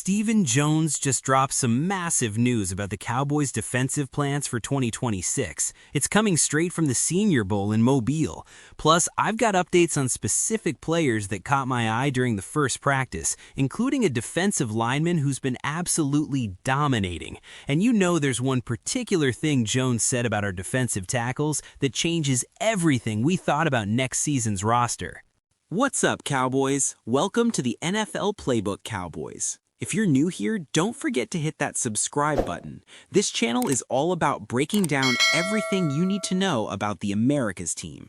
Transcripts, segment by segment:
Stephen Jones just dropped some massive news about the Cowboys' defensive plans for 2026. It's coming straight from the Senior Bowl in Mobile. Plus, I've got updates on specific players that caught my eye during the first practice, including a defensive lineman who's been absolutely dominating. And you know there's one particular thing Jones said about our defensive tackles that changes everything we thought about next season's roster. What's up, Cowboys? Welcome to the NFL Playbook Cowboys. If you're new here, don't forget to hit that subscribe button. This channel is all about breaking down everything you need to know about the America's team.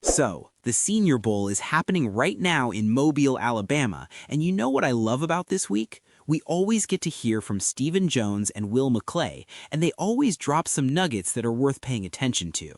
So, the Senior Bowl is happening right now in Mobile, Alabama, and you know what I love about this week? We always get to hear from Stephen Jones and Will McClay, and they always drop some nuggets that are worth paying attention to.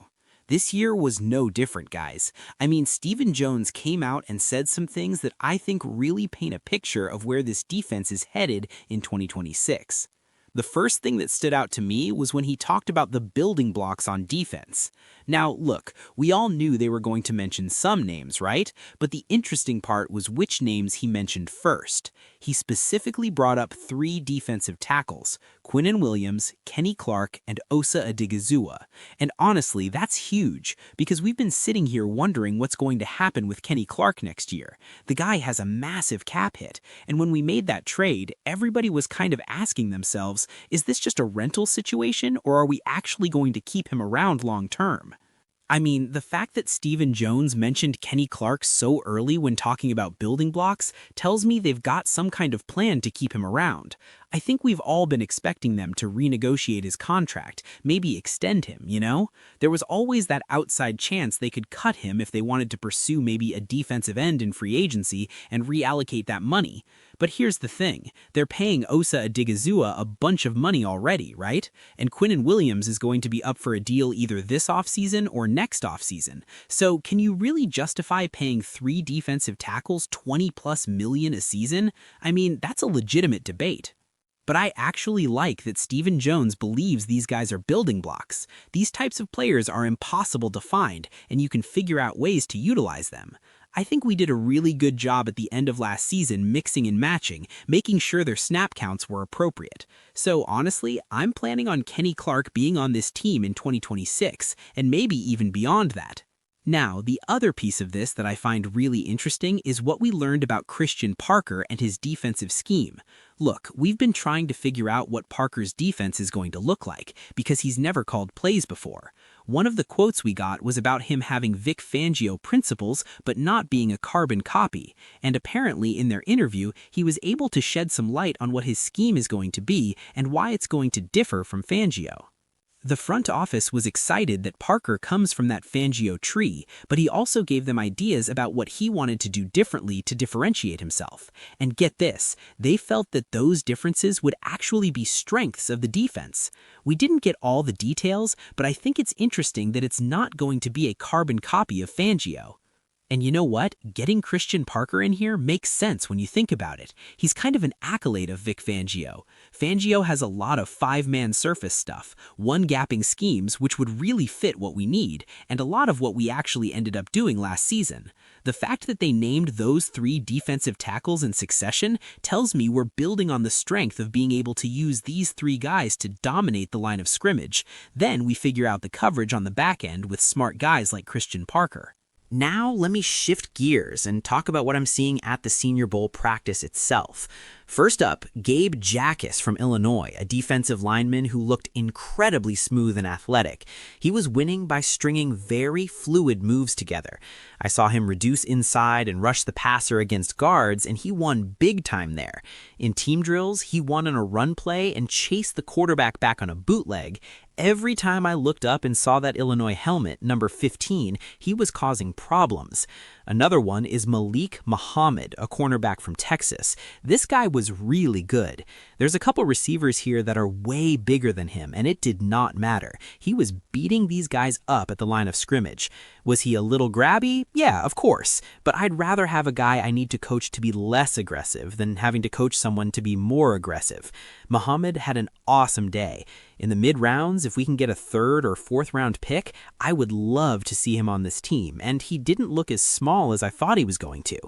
This year was no different, guys. I mean, Stephen Jones came out and said some things that I think really paint a picture of where this defense is headed in 2026. The first thing that stood out to me was when he talked about the building blocks on defense. Now, look, we all knew they were going to mention some names, right? But the interesting part was which names he mentioned first. He specifically brought up 3 defensive tackles, Quinnon Williams, Kenny Clark, and Osa Digisua. And honestly, that's huge, because we've been sitting here wondering what's going to happen with Kenny Clark next year. The guy has a massive cap hit, and when we made that trade, everybody was kind of asking themselves, is this just a rental situation, or are we actually going to keep him around long term? I mean, the fact that Stephen Jones mentioned Kenny Clark so early when talking about building blocks tells me they've got some kind of plan to keep him around. I think we've all been expecting them to renegotiate his contract, maybe extend him, you know? There was always that outside chance they could cut him if they wanted to pursue maybe a defensive end in free agency and reallocate that money. But here's the thing, they're paying Osa Digisua a bunch of money already, right? And Quinnon Williams is going to be up for a deal either this offseason or next offseason. So can you really justify paying 3 defensive tackles $20+ million a season? I mean, that's a legitimate debate. But I actually like that Stephen Jones believes these guys are building blocks. These types of players are impossible to find, and you can figure out ways to utilize them. I think we did a really good job at the end of last season mixing and matching, making sure their snap counts were appropriate. So honestly, I'm planning on Kenny Clark being on this team in 2026, and maybe even beyond that. Now, the other piece of this that I find really interesting is what we learned about Christian Parker and his defensive scheme. Look, we've been trying to figure out what Parker's defense is going to look like, because he's never called plays before. One of the quotes we got was about him having Vic Fangio principles but not being a carbon copy, and apparently in their interview he was able to shed some light on what his scheme is going to be and why it's going to differ from Fangio. The front office was excited that Parker comes from that Fangio tree, but he also gave them ideas about what he wanted to do differently to differentiate himself. And get this, they felt that those differences would actually be strengths of the defense. We didn't get all the details, but I think it's interesting that it's not going to be a carbon copy of Fangio. And you know what? Getting Christian Parker in here makes sense when you think about it. He's kind of an accolade of Vic Fangio. Fangio has a lot of 5-man surface stuff, one-gapping schemes which would really fit what we need, and a lot of what we actually ended up doing last season. The fact that they named those 3 defensive tackles in succession tells me we're building on the strength of being able to use these 3 guys to dominate the line of scrimmage. Then we figure out the coverage on the back end with smart guys like Christian Parker. Now let me shift gears and talk about what I'm seeing at the Senior Bowl practice itself. First up, Gabe Ais from Illinois, a defensive lineman who looked incredibly smooth and athletic. He was winning by stringing very fluid moves together. I saw him reduce inside and rush the passer against guards, and he won big time there. In team drills, he won on a run play and chased the quarterback back on a bootleg. Every time I looked up and saw that Illinois helmet, number 15, he was causing problems. Another one is Malik Muhammad, a cornerback from Texas. This guy was really good. There's a couple receivers here that are way bigger than him, and it did not matter. He was beating these guys up at the line of scrimmage. Was he a little grabby? Yeah, of course. But I'd rather have a guy I need to coach to be less aggressive than having to coach someone to be more aggressive. Muhammad had an awesome day. In the mid-rounds, if we can get a 3rd or 4th round pick, I would love to see him on this team, and he didn't look as small as I thought he was going to.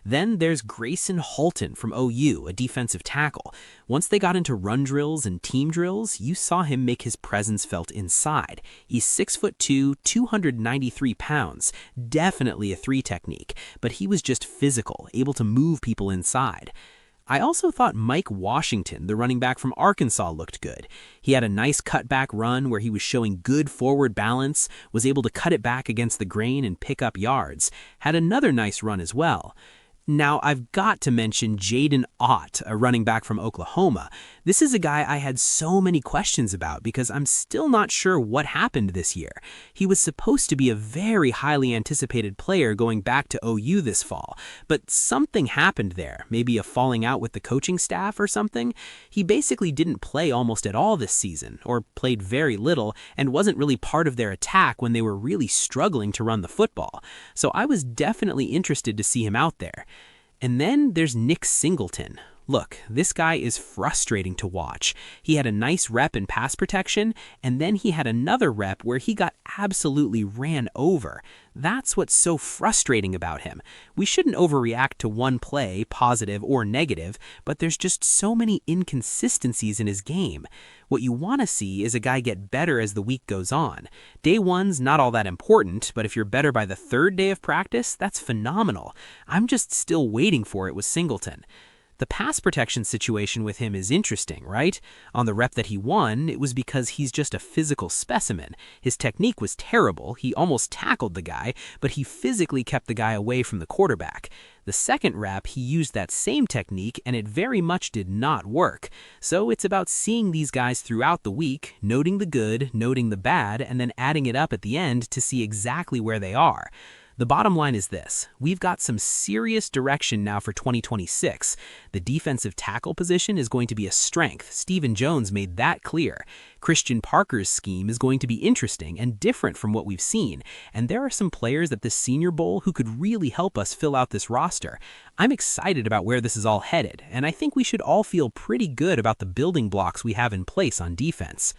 Then there's Grayson Halton from OU, a defensive tackle. Once they got into run drills and team drills, you saw him make his presence felt inside. He's 6'2", 293 pounds, definitely a 3 technique, but he was just physical, able to move people inside. I also thought Mike Washington, the running back from Arkansas, looked good. He had a nice cutback run where he was showing good forward balance, was able to cut it back against the grain and pick up yards. Had another nice run as well. Now, I've got to mention Jaden Ott, a running back from Oklahoma. This is a guy I had so many questions about because I'm still not sure what happened this year. He was supposed to be a very highly anticipated player going back to OU this fall, but something happened there, maybe a falling out with the coaching staff or something. He basically didn't play almost at all this season, or played very little, and wasn't really part of their attack when they were really struggling to run the football. So I was definitely interested to see him out there. And then there's Nick Singleton. Look, this guy is frustrating to watch. He had a nice rep in pass protection, and then he had another rep where he got absolutely ran over. That's what's so frustrating about him. We shouldn't overreact to one play, positive or negative, but there's just so many inconsistencies in his game. What you want to see is a guy get better as the week goes on. Day one's not all that important, but if you're better by the 3rd day of practice, that's phenomenal. I'm just still waiting for it with Singleton. The pass protection situation with him is interesting, right? On the rep that he won, it was because he's just a physical specimen. His technique was terrible, he almost tackled the guy, but he physically kept the guy away from the quarterback. The second rep, he used that same technique, and it very much did not work. So it's about seeing these guys throughout the week, noting the good, noting the bad, and then adding it up at the end to see exactly where they are. The bottom line is this: we've got some serious direction now for 2026. The defensive tackle position is going to be a strength. Stephen Jones made that clear. Christian Parker's scheme is going to be interesting and different from what we've seen, and there are some players at the Senior Bowl who could really help us fill out this roster. I'm excited about where this is all headed, and I think we should all feel pretty good about the building blocks we have in place on defense.